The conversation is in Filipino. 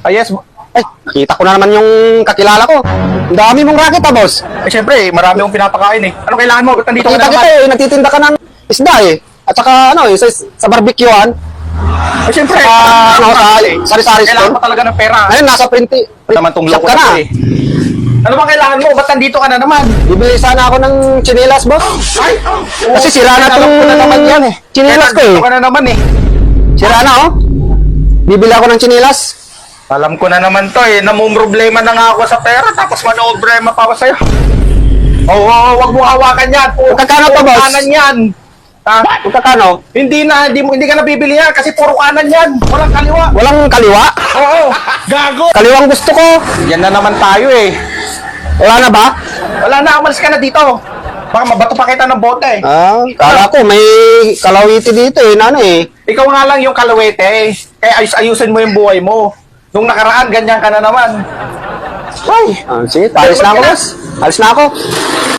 Ah, yes. Ay, nakita ko na naman yung kakilala ko. Ang dami mong racket boss. Eh, syempre, marami akong pinapakain eh. Ano kailangan mo? Ba't nandito ka Kita na kita naman? nagtitinda ka ng isda At saka sa barbecuean. Eh, syempre, Sari-sari kailangan store. mo talaga ng pera. Ngayon, nasa print Naman tong shop loko ka na na. to eh. Ano ba kailangan mo? Ba't nandito ka na naman? Bibili sana ako ng chinelas, boss. Ay! Kasi sira na alam tong ko na naman yan eh. chinelas ko eh. Nandito ka na naman eh. Sira na, Bibili ako ng chinelas. Alam ko na naman to eh. Namumroblema na nga ako sa pera tapos manoblema pa ako sa'yo. Oo, wag mo hawakan yan. Magkakano to, boss? Kanan yan. Ha? Magkakano? Hindi ka na bibili yan kasi puro kanan yan. Walang kaliwa. Walang kaliwa? Oo. Gago. Kaliwang gusto ko. Yan na naman tayo eh. Wala na ba? Wala na, umalis ka na dito. Baka mabato pa kita ng bote. Kala ko may kalawiti dito Ikaw nga lang yung kalawete. Kaya ayusin mo yung buhay mo. Nung nakaraan, ganyan ka na naman. Sige, alis na ako, boss. Alis na ako.